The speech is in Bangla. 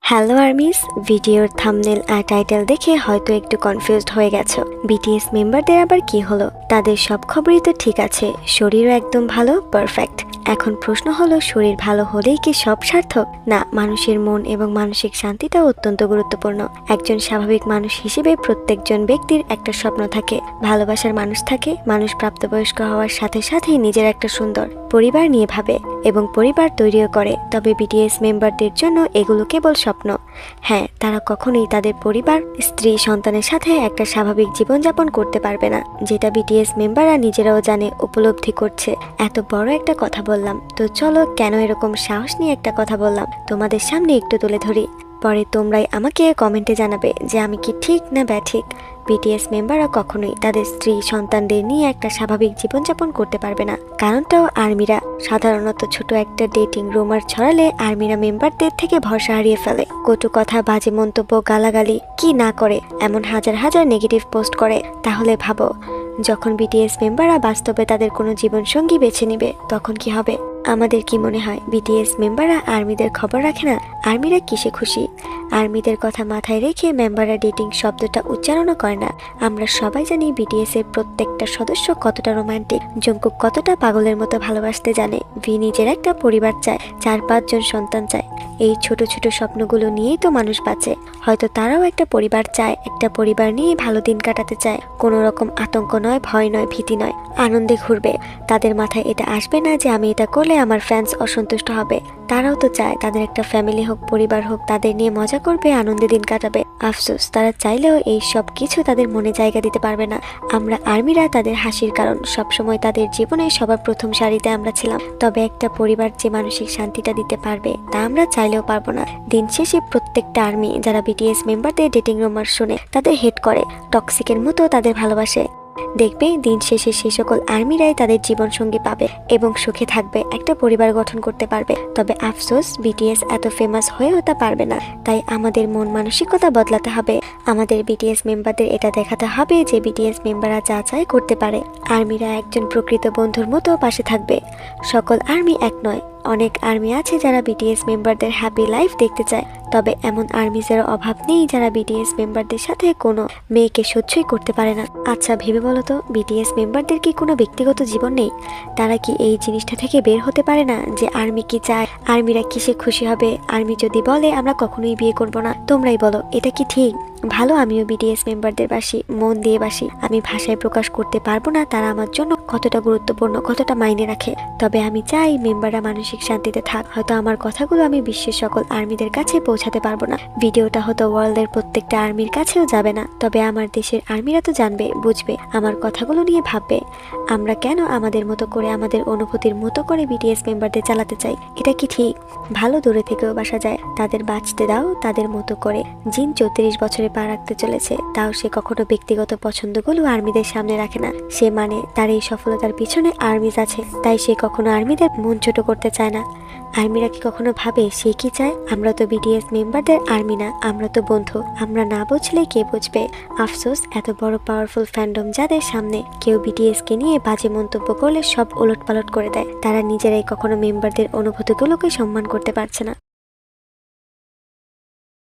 হ্যালো আর্মিস, ভিডিওর থাম্বনেল আর টাইটেল দেখে হয়তো একটু কনফিউজড হয়ে গেছো। বিটিএস মেম্বারদের আবার কি হলো? তাদের সব খবরই তো ঠিক আছে, শরীরও একদম ভালো, পারফেক্ট। এখন প্রশ্ন হলো, শরীর ভালো হলেই কি সব সার্থক? না, মানুষের মন এবং মানসিক শান্তিটাও অত্যন্ত গুরুত্বপূর্ণ। একজন স্বাভাবিক মানুষ হিসেবে প্রত্যেকজন ব্যক্তির একটা স্বপ্ন থাকে, ভালোবাসার মানুষ থাকে। মানুষ প্রাপ্তবয়স্ক হওয়ার সাথে সাথেই নিজের একটা সুন্দর পরিবার নিয়ে ভাবে এবং পরিবার তৈরিও করে। তবে বিটিএস মেম্বারদের জন্য এগুলো কেবল স্বপ্ন। হ্যাঁ, তারা কখনোই তাদের পরিবার, স্ত্রী, সন্তানের সাথে একটা স্বাভাবিক জীবনযাপন করতে পারবে না, যেটা বিটিএস মেম্বাররা নিজেরাও জানে, উপলব্ধি করছে। এত বড় একটা কথা বললাম, তো চলো কেন এরকম সাহস নিয়ে একটা কথা বললাম তোমাদের সামনে একটু তুলে ধরি। পরে তোমরাই আমাকে কমেন্টে জানাবে যে আমি কি ঠিক না ব্যাঠিক। বিটিএস মেম্বাররা কখনোই তাদের স্ত্রী, সন্তানদের নিয়ে একটা স্বাভাবিক জীবনযাপন করতে পারবে না। কারণটাও আর্মিরা সাধারণত ছোট একটা ডেটিং রুমার ছড়ালে আর্মিরা মেম্বারদের থেকে ভরসা হারিয়ে ফেলে। কটু কথা, বাজে মন্তব্য, গালাগালি কি না করে, এমন হাজার হাজার নেগেটিভ পোস্ট করে। তাহলে ভাবো, যখন বিটিএস মেম্বাররা বাস্তবে তাদের কোনো জীবনসঙ্গী বেছে নেবে তখন কি হবে? আমাদের কি মনে হয় বিটিএস মেম্বাররা আর্মিদের খবর রাখে না? আর্মিরা কিসে খুশি? আর্মিদের কথা মাথায় রেখে মেম্বাররা ডেটিং শব্দটা উচ্চারণও করে না। আমরা সবাই জানি বিটিএস এর প্রত্যেকটা সদস্য কতটা রোমান্টিক, জঙ্কুক কতটা পাগলের মতো ভালোবাসতে জানে, ভি নিজের একটা পরিবার চায়, 4-5 জন সন্তান চায়। এই ছোট ছোট স্বপ্নগুলো নিয়েই তো মানুষ বাঁচে। হয়তো তারাও একটা পরিবার চায়, একটা পরিবার নিয়ে ভালো দিন কাটাতে চায়। কোনো রকম আতঙ্ক নয়, ভয় নয়, ভীতি নয়, আনন্দে ঘুরবে। তাদের মাথায় এটা আসবে না যে আমি এটা করলে আমার ফ্যান্স অসন্তুষ্ট হবে। তারাও তো চায় তাদের একটা ফ্যামিলি হোক, পরিবার হোক, তাদের নিয়ে মজা করবে, আনন্দে দিন কাটাবে। আফসোস, তারা চাইলেও এই সব কিছু তাদের মনে জায়গা দিতে পারবে না। আমরা আর্মিরা তাদের হাসির কারণ, সবসময় তাদের জীবনে সবার প্রথম সারিতে আমরা ছিলাম। তবে একটা পরিবার যে মানসিক শান্তিটা দিতে পারবে তা আমরা চাইলেও পারবো না। দিন শেষে প্রত্যেকটা আর্মি যারা বিটিএস মেম্বারদের ডেটিং রুমার শুনে তাদের হেট করে, টক্সিকের মতো তাদের ভালোবাসে, দেখবে দিন শেষে সেই সকল আর্মিরাই তাদের জীবন সঙ্গী পাবে এবং সুখে থাকবে, একটা পরিবার গঠন করতে পারবে। তবে আফসোস, বিটিএস এত ফেমাস হয়েও তা পারবে না। তাই আমাদের মন মানসিকতা বদলাতে হবে। আমাদের বিটিএস মেম্বারদের এটা দেখাতে হবে যে বিটিএস মেম্বাররা যা চায় করতে পারে। আর্মিরা একজন প্রকৃত বন্ধুর মতো পাশে থাকবে। সকল আর্মি এক নয়, অনেক আর্মি আছে যারা বিটিএস মেম্বারদের হ্যাপি লাইফ দেখতে চায়। তবে এমন আর্মিজের অভাব নেই যারা বিটিএস মেম্বারদের সাথে কোনো মেয়েকে সহ্যই করতে পারে না। আচ্ছা ভেবে বলো তো, বিটিএস মেম্বারদের কি কোনো ব্যক্তিগত জীবন নেই? তারা কি এই জিনিসটা থেকে বের হতে পারে না যে আর্মি কি চায়, আর্মিরা কিসে খুশি হবে? আর্মি যদি বলে আমরা কখনোই বিয়ে করব না, তোমরাই বলো এটা কি ঠিক? ভালো, আমিও বিটিএস মেম্বারদের বাসি, মন দিয়ে বাসি। আমি ভাষায় প্রকাশ করতে পারবো না তারা আমার জন্য কতটা গুরুত্বপূর্ণ, কতটা মাইনে রাখে। তবে আমি চাই মেম্বাররা মানসিক শান্তিতে থাক। হয়তো আমার কথাগুলো আমি বিশ্বের সকল আর্মিদের কাছে পৌঁছাতে পারবো না, ভিডিওটা হয়তো ওয়ার্ল্ডের প্রত্যেকটা আর্মির কাছেও যাবে না। তবে আমার দেশের আর্মিরা তো জানবে, বুঝবে, আমার কথাগুলো নিয়ে ভাববে। আমরা কেন আমাদের মতো করে, আমাদের অনুভূতির মতো করে বিটিএস মেম্বারদের চালাতে চাই? এটা কি ঠিক? ভালো, দূরে থেকেও বাসা যায়, তাদের বাঁচতে দাও তাদের মতো করে। জিন 34 বছরে পা রাখতে চলেছে, তাও সে কখনো ব্যক্তিগত পছন্দগুলো আর্মিদের সামনে রাখে না। সে মানে তার এই সফলতার পিছনে আর্মিজ আছে, তাই সে কখনো আর্মিদের মন ছোট করতে চায় না। আর্মিরা কি কখনো ভাবে সে কি চায়? আমরা তো বিটিএস মেম্বারদের আর্মি না, আমরা তো বন্ধু। আমরা না বুঝলে কে বুঝবে? আফসোস, এত বড় পাওয়ারফুল ফ্যান্ডম যাদের সামনে কেউ বিটিএস কে নিয়ে বাজে মন্তব্য করলে সব ওলটপালট করে দেয়। তারা নিজেরাই কখনো মেম্বারদের অনুভূতিগুলোকে সম্মান করতে পারছে না।